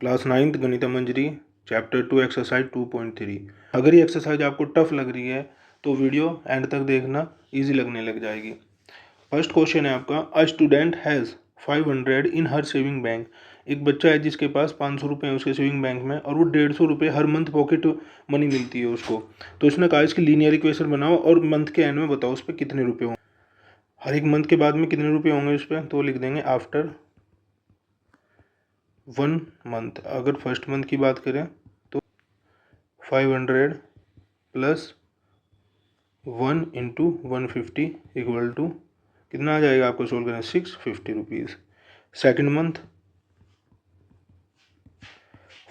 Class 9th गणित मंजरी chapter 2 exercise 2.3। अगर ये एक्सरसाइज आपको टफ लग रही है तो वीडियो एंड तक देखना, इजी लगने लग जाएगी। फर्स्ट क्वेश्चन है आपका, a student has 500 in her saving bank. एक बच्चा है जिसके पास 500 रुपये हैं उसके सेविंग बैंक में और वो 150 रुपये हर मंथ पॉकेट मनी मिलती है उसको। तो उसने कहा इसकी लीनियर इक्वेशन बनाओ और मंथ के एंड में बताओ उस पर कितने रुपये होंगे, हर एक मंथ के बाद में कितने रुपये होंगे उस पर। तो लिख देंगे आफ्टर 1 मंथ। अगर फर्स्ट मंथ की बात करें तो 500 प्लस 1 इंटू 150 इक्वल टू कितना आ जाएगा आपको सोल्व करना, 650 rupees. Second month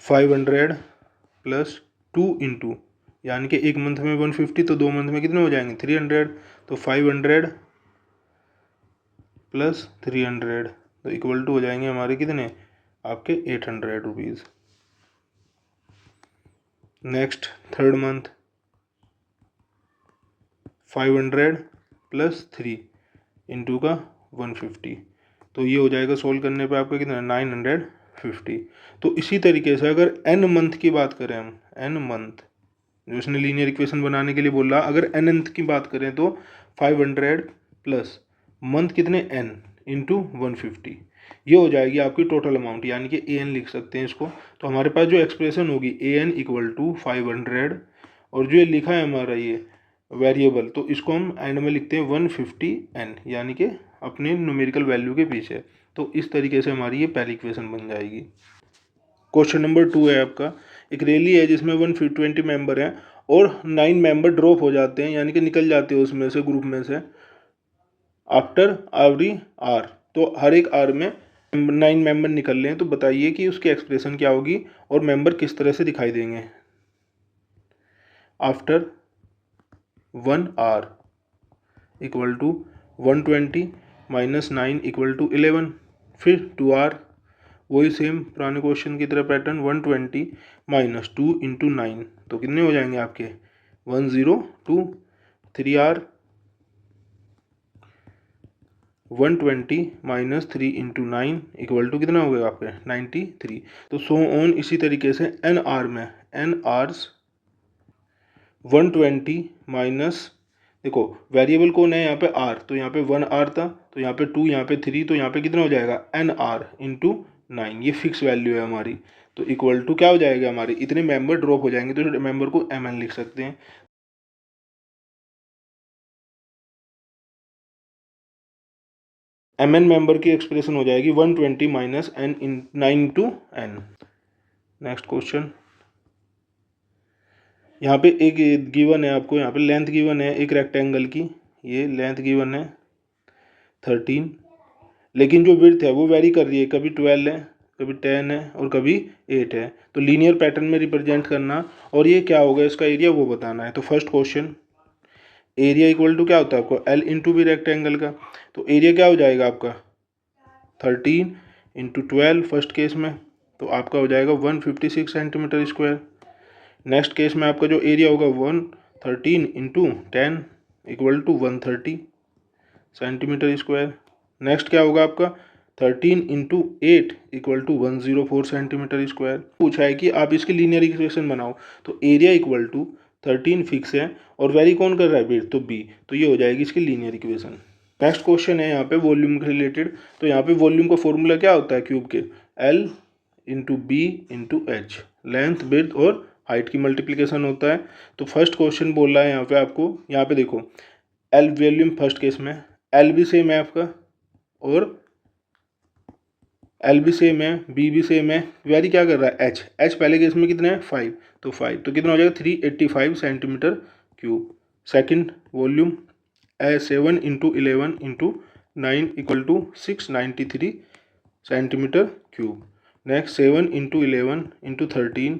500 plus 2 into, यानी कि एक मंथ में 150 तो दो मंथ में कितने हो जाएंगे 300। तो 500 प्लस 300 तो इक्वल टू हो जाएंगे हमारे कितने, आपके 800 rupees. Next third month 500 plus 3 into का 150 तो ये हो जाएगा सोल्व करने पे आपका कितना 950। तो इसी तरीके से अगर n मंथ की बात करें हम, n मंथ जो इसने लीनियर इक्वेशन बनाने के लिए बोला, अगर n मंथ की बात करें तो 500 प्लस मंथ कितने n इंटू 150 ये हो जाएगी आपकी टोटल अमाउंट, यानी कि an लिख सकते हैं इसको। तो हमारे पास जो एक्सप्रेशन होगी an इक्वल टू 500 और जो ये लिखा है हमारा ये वेरिएबल, तो इसको हम एंड में लिखते हैं 150n, यानी कि अपने न्यूमेरिकल वैल्यू के पीछे। तो इस तरीके से हमारी ये पहली इक्वेशन बन जाएगी। क्वेश्चन नंबर 2 है आपका, एक रैली है जिसमें 120 मेंबर हैं और 9 मेंबर ड्रॉप हो जाते हैं, यानी कि निकल जाते हैं उसमें से, ग्रुप में से, आफ्टर एवरी आर। तो हर एक आर में 9 मेंबर निकल रहे हैं। तो बताइए कि उसकी एक्सप्रेशन क्या होगी और मेंबर किस तरह से दिखाई देंगे। After 1 r equal to 120 minus 9 equal to 11। फिर 2 आर, वही सेम पुराने क्वेश्चन की तरह पैटर्न, 120 माइनस 2 इंटू 9 तो कितने हो जाएंगे आपके 102। 3 r 120 minus 3 into 9 equal to कितना हो गया आपके 93। तो सो ऑन इसी तरीके से एन आर में, एन आर्स 120 माइनस, देखो वेरिएबल कौन है यहाँ पे आर, तो यहाँ पे 1 आर था, तो यहाँ पे 2, यहाँ पे 3, तो यहाँ पे कितना हो जाएगा एन आर इंटू 9, ये फिक्स वैल्यू है हमारी। तो इक्वल टू क्या हो जाएगा हमारे, इतने मेंबर ड्रॉप हो जाएंगे तो मेंबर को एम एन लिख सकते हैं। एम एन मेंबर की एक्सप्रेशन हो जाएगी 120 minus n in 9 to n. Next question, यहाँ पे एक गिवन है आपको, यहाँ पे लेंथ गिवन है एक रेक्टेंगल की, ये लेंथ गिवन है 13, लेकिन जो विड्थ है वो वेरी कर रही है, कभी 12 है, कभी 10 है और कभी 8 है। तो लीनियर पैटर्न में रिप्रेजेंट करना और ये क्या होगा इसका एरिया वो बताना है। तो first question, area equal to क्या होता है आपको एल इंटू बी रेक्टेंगल का, तो एरिया क्या हो जाएगा आपका 13 इंटू 12 फर्स्ट केस में, तो आपका हो जाएगा 156 सेंटीमीटर स्क्वायर। नेक्स्ट केस में आपका जो एरिया होगा 113 into 10 equal to 130 centimetre square. Next क्या होगा आपका 13 into 8 equal to 104 centimetre square. पूछा है कि आप इसकी लीनियर इक्वेशन बनाओ, तो एरिया इक्वल टू 13 फिक्स है और वेरी कौन कर रहा है बिट, तो बी, तो ये हो जाएगी इसकी लीनियर इक्वेशन। नेक्स्ट क्वेश्चन है यहाँ पे वॉल्यूम के रिलेटेड, तो यहाँ पे वॉल्यूम का फॉर्मूला क्या होता है क्यूब के, L into B into H, length breadth और हाइट की मल्टीप्लिकेशन होता है। तो फर्स्ट क्वेश्चन बोल रहा है यहाँ पे आपको, यहाँ पे देखो एल वॉल्यूम फर्स्ट केस में, एल भी सेम है आपका और एल भी सेम है, बी भी सेम है, वेरी क्या कर रहा है एच, एच पहले केस में कितना है 5, तो 5 तो कितना हो जाएगा 385 centimetre cube. Second volume 7 into 11 into 9 equal to 693 centimetre cube. Next 7 into 11 into 13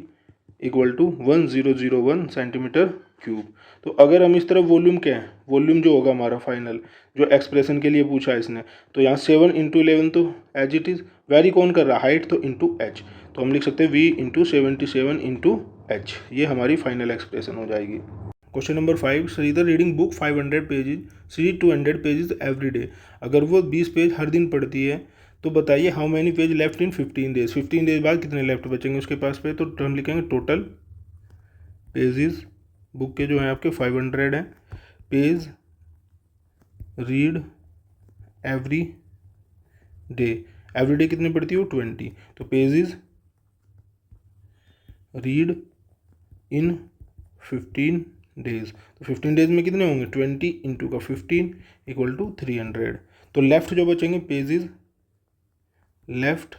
equal to 1001 centimetre cube. तो अगर हम इस तरफ वॉल्यूम क्या है, वॉल्यूम जो होगा हमारा फाइनल जो एक्सप्रेशन के लिए पूछा है इसने, तो यहाँ 7 इंटू 11 तो एज इट इज़, वेरी कौन कर रहा है हाइट, तो इंटू एच, तो हम लिख सकते हैं v इंटू 77 इंटू एच, ये हमारी फाइनल एक्सप्रेशन हो जाएगी। Question number 5, Sridhar reading book 500 pages, see 200 pages every day. अगर वो 20 पेज हर दिन पढ़ती है तो बताइए how many page left in 15 days, 15 days बाद कितने लेफ्ट बचेंगे उसके पास पे। तो हम लिखेंगे टोटल पेजेस बुक के जो हैं आपके 500 हैं। पेज रीड एवरी डे कितनी पड़ती है वो 20। तो पेजेस रीड इन 15 डेज, तो 15 डेज में कितने होंगे 20 इंटू का 15 इक्वल टू 300। तो लेफ्ट जो बचेंगे pages left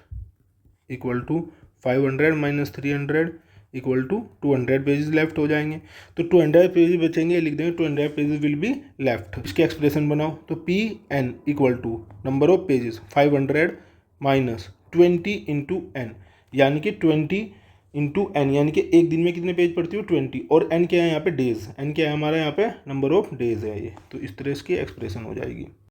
equal to 500 minus 300 equal to 200 pages left हो जाएंगे। तो 200 पेजेस बचेंगे, लिख देंगे 200 पेजेस विल बी लेफ्ट। इसके एक्सप्रेशन बनाओ, तो p n equal to number of pages 500 minus 20 into n, यानी कि 20 इंटू एन, यानी कि एक दिन में कितने पेज पढ़ती हो 20, और एन क्या है यहाँ पे डेज, एन क्या है हमारा यहाँ पे नंबर ऑफ डेज है ये। तो इस तरह इसकी एक्सप्रेशन हो जाएगी।